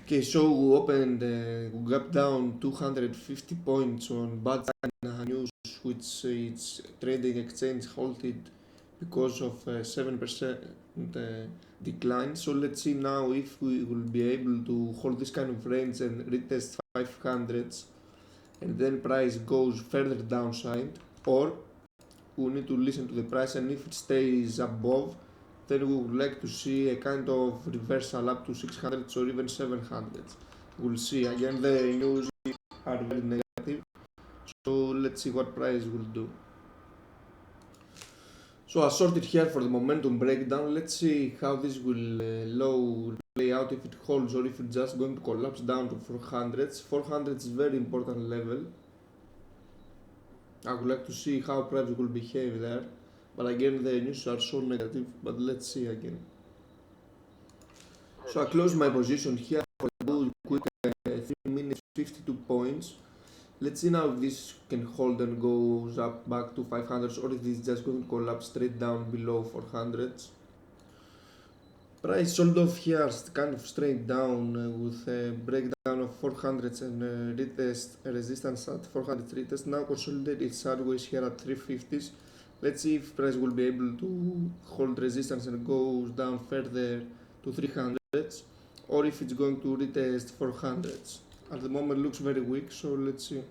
Okay, so we opened, we got down 250 points on bad China news, which its trading exchange halted because of 7% decline. So let's see now if we will be able to hold this kind of range and retest 500s and then price goes further downside, or we need to listen to the price, and if it stays above, then we would like to see a kind of reversal up to 600s or even 700s. We'll see. Again, the news are very negative, so let's see what price will do. So I sorted here for the momentum breakdown. Let's see how this will low play out, if it holds or if it's just going to collapse down to 400s. 400 is very important level. I would like to see how price will behave there. But again, the news are so negative. But let's see again. So I close my position here for a good quick 3 minutes 52 points. Let's see now if this can hold and goes up back to 500s, or if this is just going to collapse straight down below 400s. Price sold off here kind of straight down with a breakdown of 400s and retest resistance at 400 retest. Now consolidated sideways here at 350s. Let's see if price will be able to hold resistance and goes down further to 300s, or if it's going to retest 400s. At the moment looks very weak, so let's see.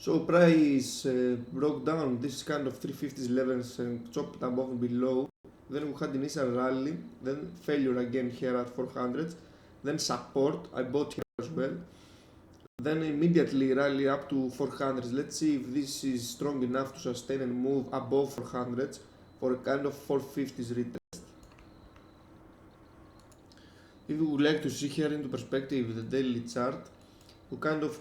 So price broke down this kind of 350s levels and chopped above and below. Then we had initial rally, then failure again here at 400, then support, I bought here as well, then immediately rally up to 400. Let's see if this is strong enough to sustain and move above 400 for a kind of 450s retest. If we would like to see here into perspective the daily chart, we kind of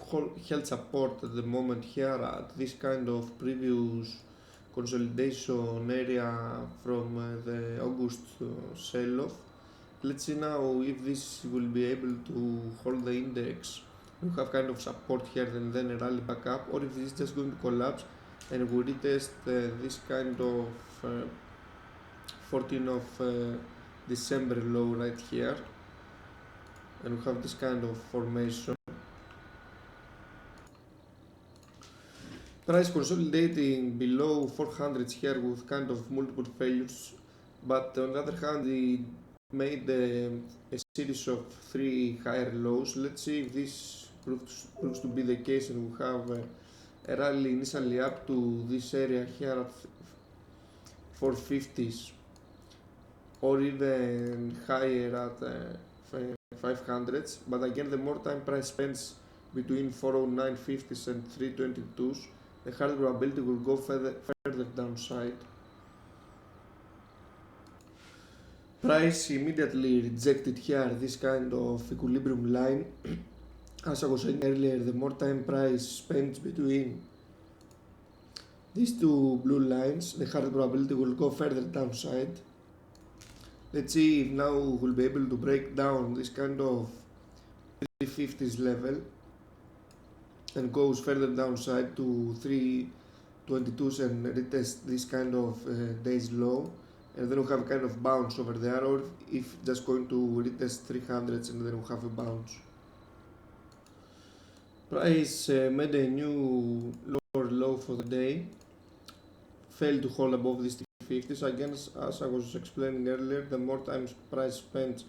held support at the moment here at this kind of previous consolidation area from the August sell-off. Let's see now if this will be able to hold the index. We have kind of support here and then a rally back up, or if this is just going to collapse and we retest this kind of 14th of December low right here, and we have this kind of formation. Price consolidating below 400 here with kind of multiple failures, but on the other hand it made a series of 3 higher lows. Let's see if this proves to be the case and we have a rally initially up to this area here at 450s, or even higher at 500s. But again, the more time price spends between 409.50s and 322s, the higher probability will go further downside. Price immediately rejected here this kind of equilibrium line. As I was saying earlier, the more time price spends between these two blue lines, the higher probability will go further downside. Let's see if now we'll be able to break down this kind of 350s level and goes further downside to 322s and retest this kind of days low, and then we have a kind of bounce over there, or if just going to retest 300s and then we have a bounce. Price made a new lower low for the day, failed to hold above this 350s. Again, as I was explaining earlier, the more time price spends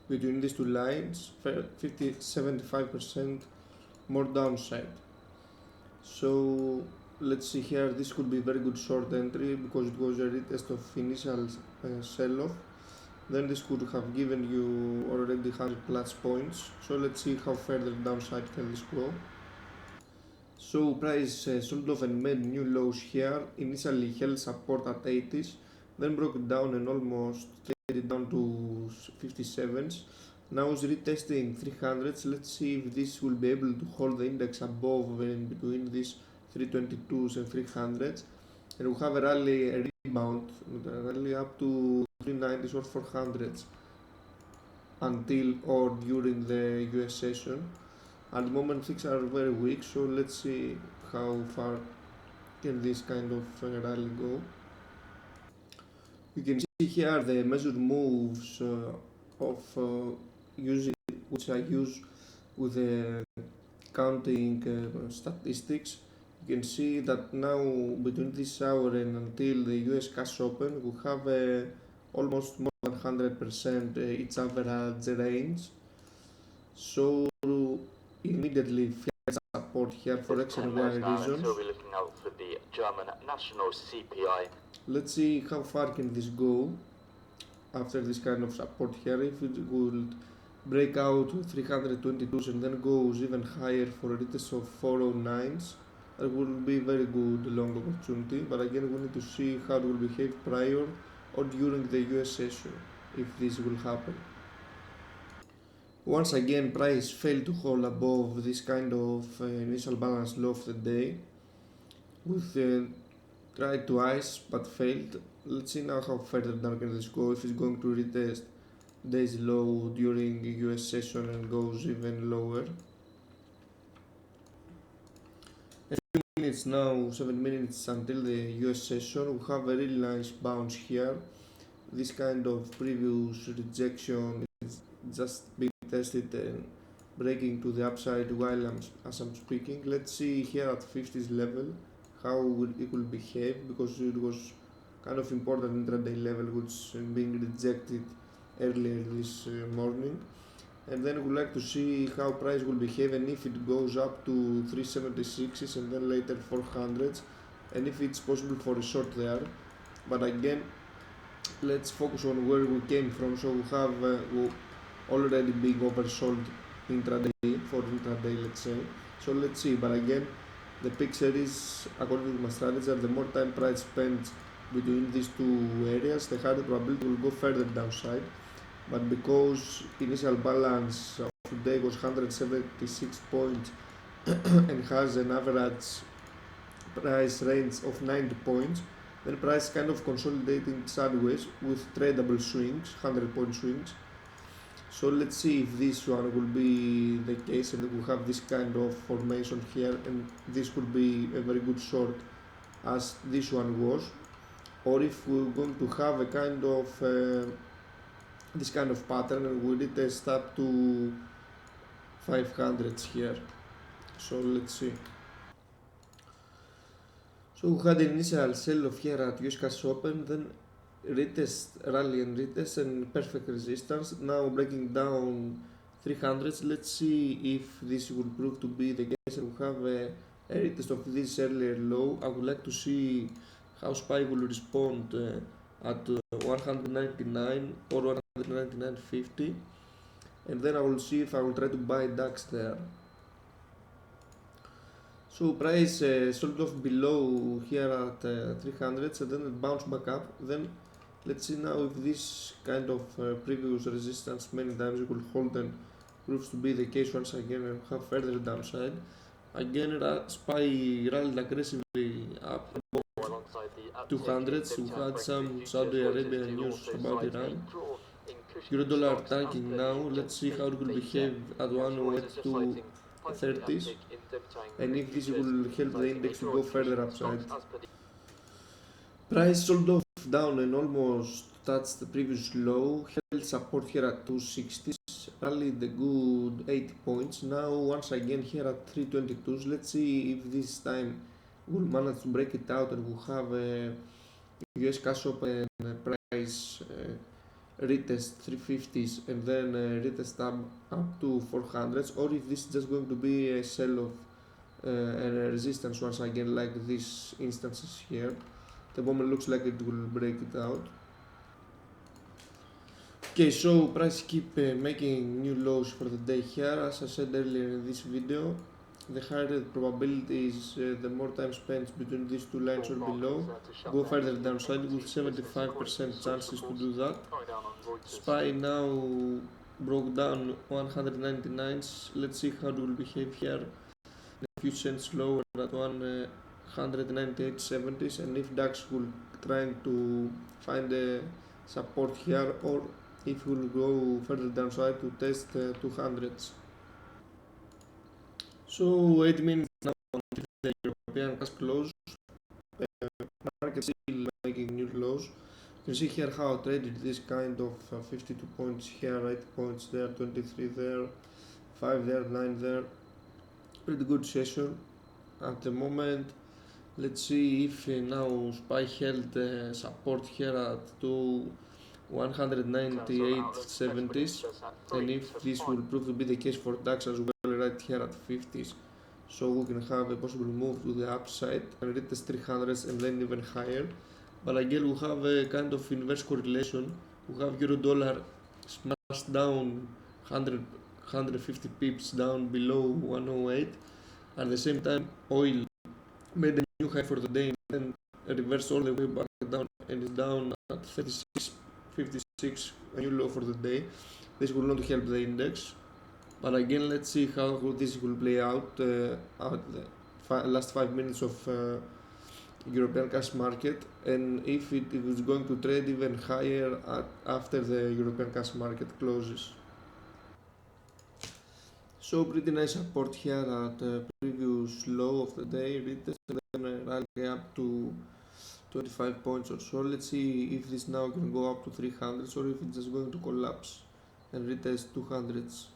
between these two lines, 75% more downside. So let's see here, this could be very good short entry because it was a retest of initial sell-off. Then this could have given you already 100 plus points. So let's see how further downside can this go. So price sold off and made new lows here. Initially held support at 80s, then broke it down and almost traded down to 57s. Now is retesting 300s. Let's see if this will be able to hold the index above and between these 322s and 300s, and we'll have a rally, a rebound, a rally up to 390s or 400s until or during the US session. At the moment things are very weak, so let's see how far can this kind of rally go. You can see here the measured moves of which I use with the counting statistics. You can see that now between this hour and until the US cash open, we have almost more than 100% its average range. So immediately flat support here for X and Y reasons. We'll be looking out for the German national CPI. Let's see how far can this go after this kind of support here. If it will break out 322s and then goes even higher for a retest of 409s, that will be very good long opportunity. But again, we need to see how it will behave prior or during the US session if this will happen. Once again, price failed to hold above this kind of initial balance low of the day, with tried twice but failed. Let's see now how further down can this go, if it's going to retest days low during US session and goes even lower. A few minutes now, 7 minutes until the US session, we have a really nice bounce here. This kind of previous rejection is just being tested and breaking to the upside while as I'm speaking. Let's see here at 50s level how it will behave, because it was kind of important intraday level which being rejected earlier this morning. And then we'd like to see how price will behave, and if it goes up to 376s and then later 400s, and if it's possible for a short there. But again, let's focus on where we came from. So we have already big oversold intraday for intraday, let's say. So let's see. But again, the picture is, according to my strategy, that the more time price spends between these two areas, the higher probability will go further downside. But because initial balance of today was 176 points and has an average price range of 90 points, then price kind of consolidating sideways with tradable swings, 100-point swings. So let's see if this one will be the case and we have this kind of formation here, and this could be a very good short as this one was, or if we're going to have a kind of this kind of pattern and we retest up to 500s here. So let's see. So we had an initial sell-off here at US cash open, then retest, rally and retest, and perfect resistance. Now breaking down 300s. Let's see if this will prove to be the case and we have a retest of this earlier low. I would like to see how SPY will respond at 199 or 199.50, and then I will see if I will try to buy DAX there. So price sold off below here at 300s and then it bounced back up. Then let's see now if this kind of previous resistance many times it will hold and proves to be the case once again and have further downside. Again, SPY rallied aggressively up above 200s. We had some Saudi Arabia news about Iran. Euro dollar tanking now. Let's see how it will behave at 102 30s, and if this will help the index to go further upside. Price sold off down and almost touched the previous low, held support here at 260s, rallied a good 80 points. Now once again here at 322s. Let's see if this time we'll manage to break it out and we'll have a US cash open price retest 350s and then retest up to 400s, or if this is just going to be a sell off and a resistance once again like these instances here. The moment looks like it will break it out. Okay, so price keep making new lows for the day here. As I said earlier in this video, the higher the probability is the more time spent between these two lines or below, go further downside with 75% chances to do that. SPY now broke down 199s. Let's see how it will behave here. A few cents lower at 198.70s, and if DAX will try to find a support here, or if we will go further downside to test 200s. So 8 minutes now until the European cash close. Market still making new lows. You can see here how I traded this kind of 52 points here, 80 points there, 23 there, 5 there, 9 there. Pretty good session at the moment. Let's see if now SPY held support here at 198.70s, and if this will prove to be the case for DAX as well, right here at 50s. So we can have a possible move to the upside and retest 300s and then even higher. But again, we have a kind of inverse correlation. We have euro dollar smashed down 150 pips down below 108. At the same time, oil made a new high for the day and then reversed all the way back down and is down at 36.56, a new low for the day. This will not help the index. But again, let's see how this will play out the last 5 minutes of European cash market, and if it is going to trade even higher after the European cash market closes. So pretty nice support here at the previous low of the day, retest and then rally up to 25 points or so. Let's see if this now can go up to 300s or if it's just going to collapse and retest 200s.